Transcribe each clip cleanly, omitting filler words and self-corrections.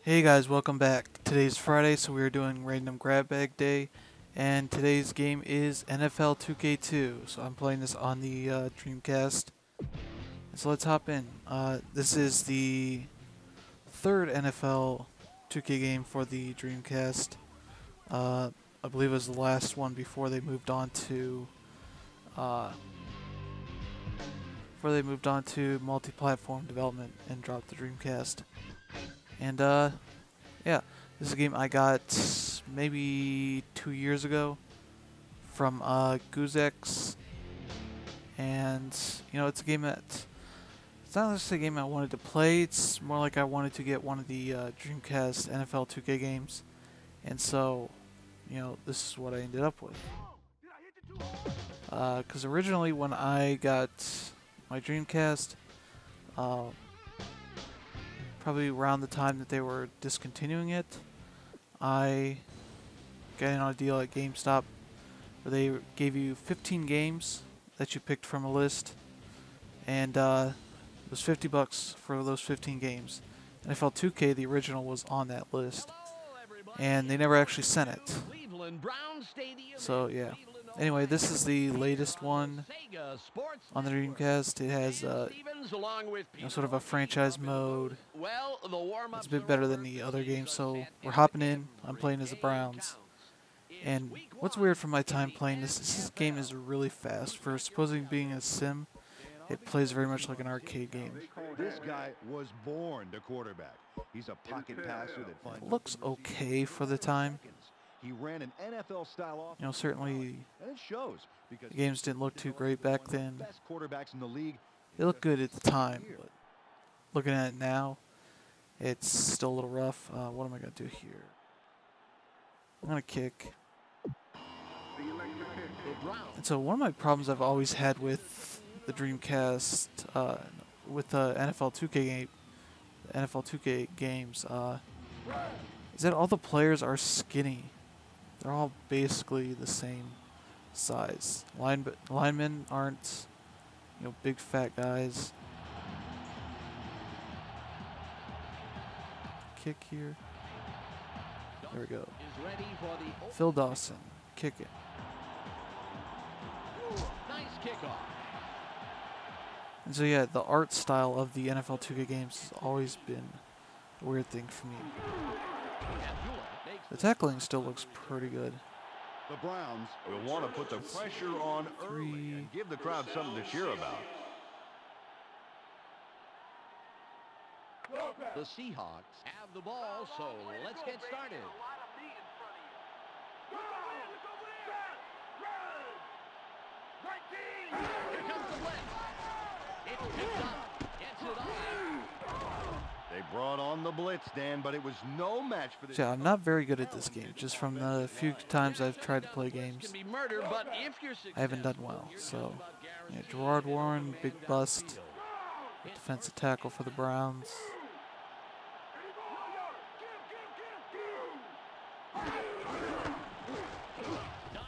Hey guys, welcome back. Today's Friday, so we are doing random grab bag day, and today's game is NFL 2K2. So I'm playing this on the Dreamcast. So let's hop in. This is the third NFL 2K game for the Dreamcast. I believe it was the last one before they moved on to multi-platform development and dropped the Dreamcast. And yeah, this is a game I got maybe 2 years ago from Guzex, and you know, it's a game that it's not just a game I wanted to play. It's more like I wanted to get one of the Dreamcast NFL 2K games, and so you know, this is what I ended up with. Because originally when I got my Dreamcast, probably around the time that they were discontinuing it, I got in on a deal at GameStop where they gave you 15 games that you picked from a list, and it was $50 for those 15 games. NFL 2K, the original, was on that list, and they never actually sent it. So yeah. Anyway, this is the latest one on the Dreamcast. It has you know, sort of a franchise mode. It's a bit better than the other games, so we're hopping in. I'm playing as the Browns. And what's weird from my time playing this game is really fast. For supposing being a sim, it plays very much like an arcade game. This guy was born to quarterback. He's a pocket passer that finds it looks okay for the time. He ran an NFL style offense. You know, certainly and it shows because the games didn't look too great back then. Best quarterbacks in the league. They looked good at the time, but looking at it now, it's still a little rough. What am I going to do here? I'm going to kick. And so one of my problems I've always had with the Dreamcast, with the NFL 2K games, is that all the players are skinny. They're all basically the same size. Linemen aren't, you know, big fat guys. Kick here. There we go. Phil Dawson, kick it. Nice kickoff. And so yeah, the art style of the NFL 2K games has always been a weird thing for me. The tackling still looks pretty good. The Browns will want to put the pressure on early and give the crowd something to cheer about. The Seahawks have the ball, so let's get started. Here comes the blitz. It's picked up. Gets it off. They brought on the blitz, Dan, but it was no match for this. Yeah, I'm not very good at this game. Just from the few times I've tried to play games, I haven't done well. So, yeah, Gerard Warren, big bust. Defensive tackle for the Browns.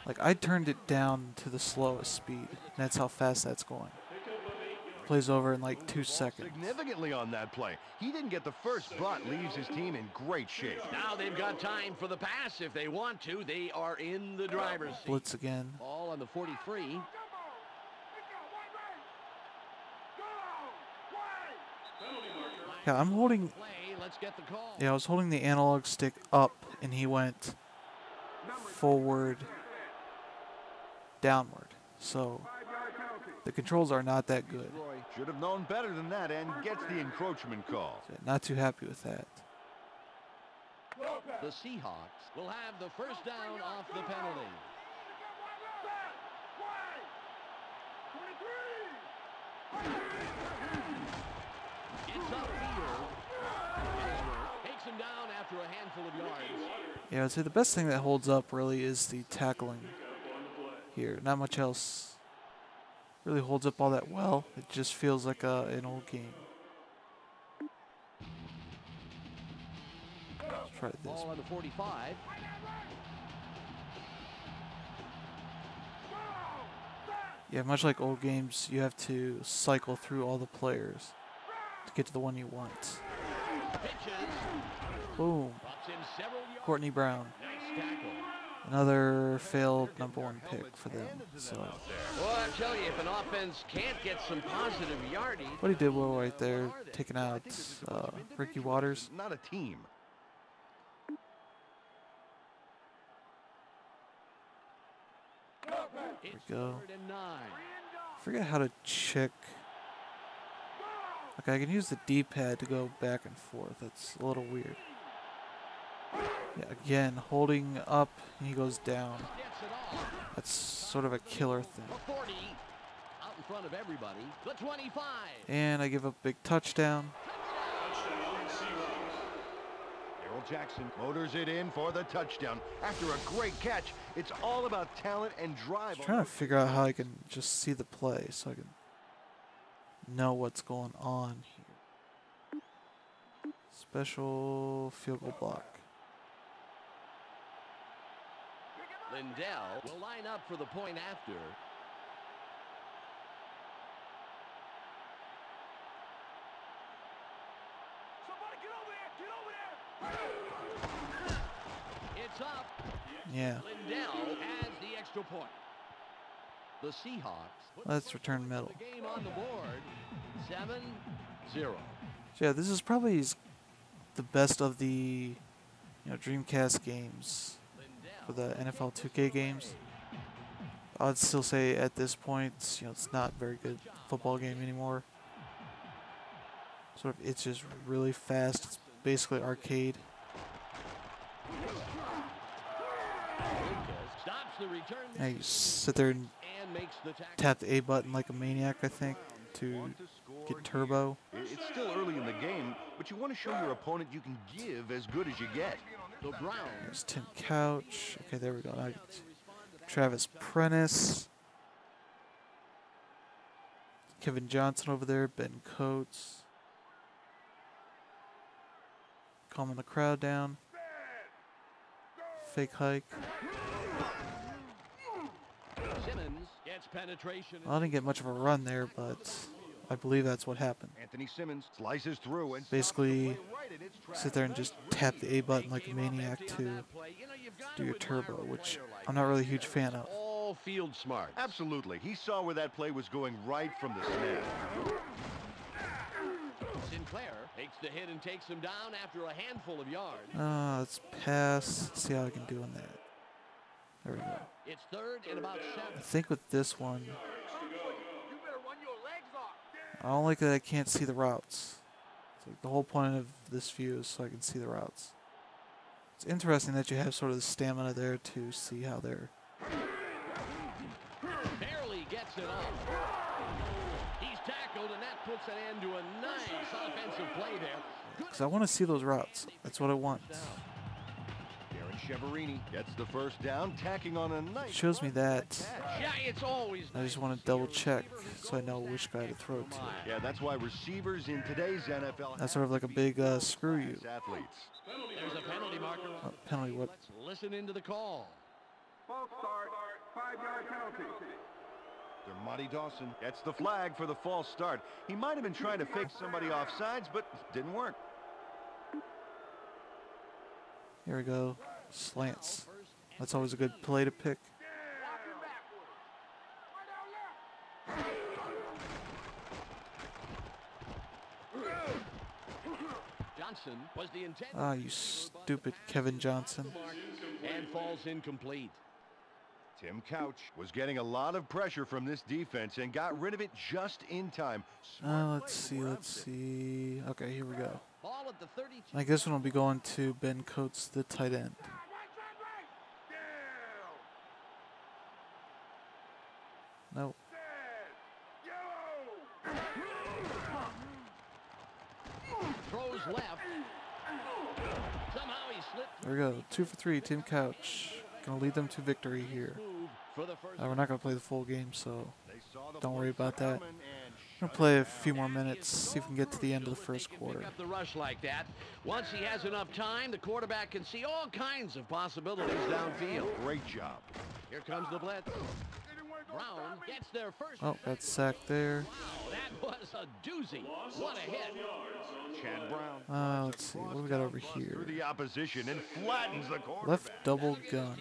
Like, I turned it down to the slowest speed, and that's how fast that's going. Plays over in like 2 seconds. Significantly on that play. He didn't get the first, but leaves his team in great shape. Now they've got time for the pass if they want to. They are in the driver's seat. Blitz again. Ball on the 43. Yeah, I'm holding. Yeah, I was holding the analog stick up, and he went forward, downward. So the controls are not that good. Should have known better than that and gets the encroachment call. So not too happy with that. The Seahawks will have the first down off the penalty. It's upfield. Takes him down after a handful of yards. Yeah, I'd say the best thing that holds up really is the tackling here. Not much else really holds up all that well. It just feels like an old game. Let's try this. Ball on the 45. Yeah, much like old games, you have to cycle through all the players to get to the one you want. Pitches. Boom. Drops in several yards. Courtney Brown. Nice tackle. Another failed #1 pick for them. So, Well, I tell you, if an offense can't get some positive yardage. but he did well right there, taking out Ricky Waters. Not a team. There we go. 3rd and 9. Forget how to check. Okay, I can use the D-pad to go back and forth. That's a little weird. Yeah, again, holding up, and he goes down. Gets it off. That's sort of a killer thing. The 40. Out in front of everybody. The 25. And I give up a big touchdown. Darrell Jackson motors it in for the touchdown. After a great catch, it's all about talent and drive. I'm trying to figure out how I can just see the play so I can know what's going on here. Special field goal block. Lindell will line up for the point after. Somebody get over there! It's up. Yeah. Lindell has the extra point. The Seahawks. put Let's return middle. the game on the board. 7-0. So yeah, this is probably the best of the Dreamcast games for the NFL 2K games. I'd still say at this point, it's not a very good football game anymore. Sort of, it's just really fast. It's basically arcade. Stops the return. Now you sit there and And makes the tackle. tap the A button like a maniac, I think, to get turbo. It's still early in the game, but you want to show your opponent you can give as good as you get. The Browns. There's Tim Couch. Okay, there we go. Now Travis Prentice. Kevin Johnson over there. Ben Coates. Calming the crowd down. Fake hike. Simmons gets penetration. Well, I didn't get much of a run there, but I believe that's what happened. Anthony Simmons slices through and Basically, sit there and just tap the A button like a maniac to do your turbo, which I'm not really a huge fan of. All field smart. Absolutely. He saw where that play was going right from the snap. Sinclair takes the hit and takes him down after a handful of yards. Let's pass. See how I can do on that. There we go. It's 3rd and about 7. I think with this one, I don't like that I can't see the routes. It's like the whole point of this view is so I can see the routes. It's interesting that you have sort of the stamina there to see how they're. Barely gets it off. He's tackled, and that puts an end to a nice offensive play there. Because I want to see those routes. That's what I want. Darren Cheverini gets the first down, tacking on a nice. It shows me that. Yeah, it's always I just want to double check so I know which guy to throw to. Yeah, that's why receivers in today's NFL. That's sort of like a big screw you. Athletes. There's a penalty marker. Penalty what? Let's listen into the call. False start, 5-yard penalty. Dermontti Dawson gets the flag for the false start. He might have been trying to fake somebody off sides, but didn't work. Here we go. Slants. That's always a good play to pick. Johnson was the intent. Ah, you stupid Kevin Johnson. And falls incomplete. Tim Couch was getting a lot of pressure from this defense and got rid of it just in time. Let's see. Okay, here we go. Ball at the 32. I guess one will be going to Ben Coates, the tight end. Nope. Throws left. Somehow he slipped. There we go. 2 for 3, Tim Couch. Gonna lead them to victory here. Move for the first. We're not gonna play the full game, so They saw the don't worry about that. coming and I'm gonna play a few more minutes, see if we can get to the end of the first quarter. Pick up the rush like that. Once he has enough time, the quarterback can see all kinds of possibilities downfield. great job. Here comes the blitz. Brown gets their first. Oh, got sacked there. Wow, that was a doozy. What a hit. Chad Brown. Let's see. What do we got over Through here? the opposition and flattens the quarterback. Left double gun.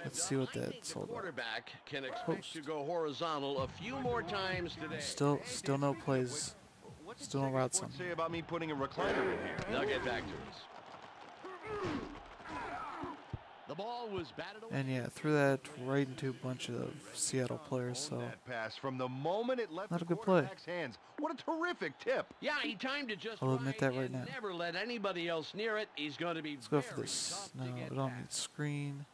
Let's see what that's all about. Quarterback can expect Post. to go horizontal a few more times today. Still no plays. What's Still no routes on. say about me putting a recliner in here? They'll get back to us. The ball was batted away. And yeah, threw that right into a bunch of Seattle players. So That pass from the moment it left Not the a good play. quarterback's hands. What a terrific tip. Yeah, he timed it just I'll admit that right and now. never let anybody else near it. He's going to be let's go for very this. tough No, to get we don't past. need screen.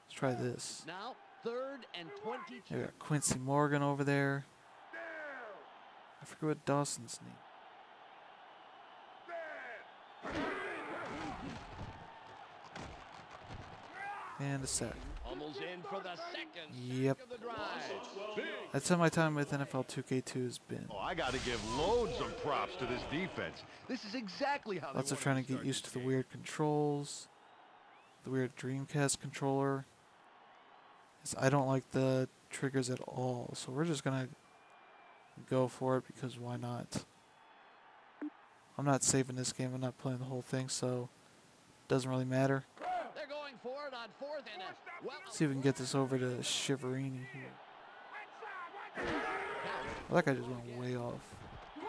Let's try this. Now, 3rd and 22. We got Quincy Morgan over there. I forget what Dawson's name. And a sack. Almost in for the second Yep. sack of the drive. That's how my time with NFL 2K2 has been. Oh, I got to give loads of props to this defense. This is exactly how Lots they of trying to get start used this to the game. weird controls. The weird Dreamcast controller. I don't like the triggers at all, so we're just gonna go for it because why not? I'm not saving this game. I'm not playing the whole thing, so it doesn't really matter. They're going for it on 4th and well. See if we can get this over to Shiverini here. Well, that guy just went way off. We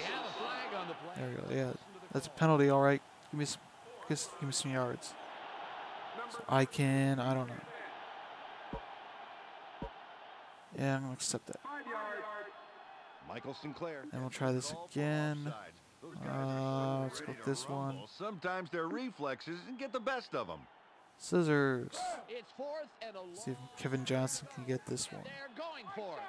have a flag on the play. There we go. Yeah, that's a penalty. All right, give me some yards. So I don't know. Yeah, I'm gonna accept that. 5 yards. Michael Sinclair. And we'll try this Call for again. offsides. Those guys are so Let's go ready with to this one. rumble. Sometimes their reflexes can get the best of them. Scissors. It's 4th and a long. See if Kevin Johnson can get this one. They're going for it.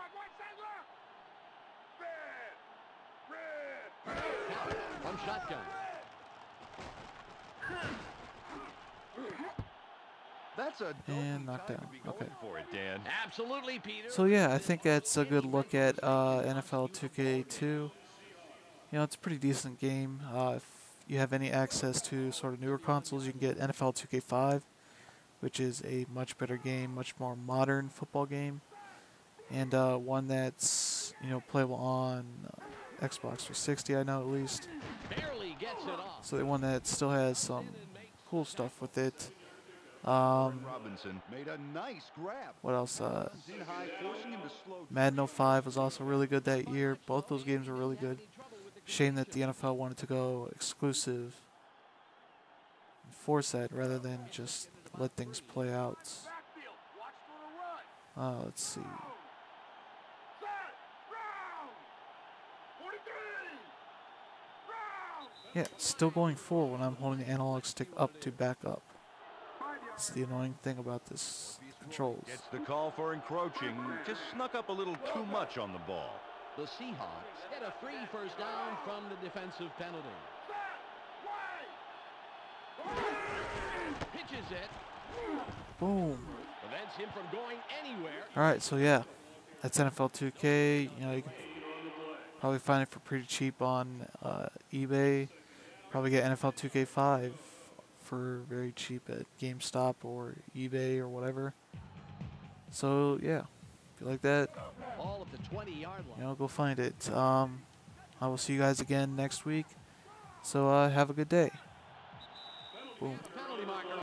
From shotgun. That's a And knocked time down. to be going Okay. for it, Dan. Absolutely, Peter. So yeah, I think that's a good look at NFL 2K2. You know, it's a pretty decent game. If you have any access to sort of newer consoles, you can get NFL 2K5, which is a much better game, much more modern football game, and one that's playable on Xbox 360. I know at least. Barely gets it off. So the one that still has some cool stuff with it. Robinson made a nice grab. What else? In high, forcing him to slow Madden 05 was also really good that year. Both those games were really good. Shame that the NFL wanted to go exclusive and force that rather than just let things play out. Let's see. Yeah, it's still going forward when I'm holding the analog stick up to back up. That's the annoying thing about this controls. Gets the call for encroaching. Just snuck up a little too much on the ball. The Seahawks get a free first down from the defensive penalty. Pitches it. Boom. Prevents him from going anywhere. All right, so yeah, that's NFL 2K. You can probably find it for pretty cheap on eBay. Probably get NFL 2K5 for very cheap at GameStop or eBay or whatever. So yeah, if you like that, All of the 20-yard line. go find it. I will see you guys again next week. So have a good day. Boom. Penalty marker.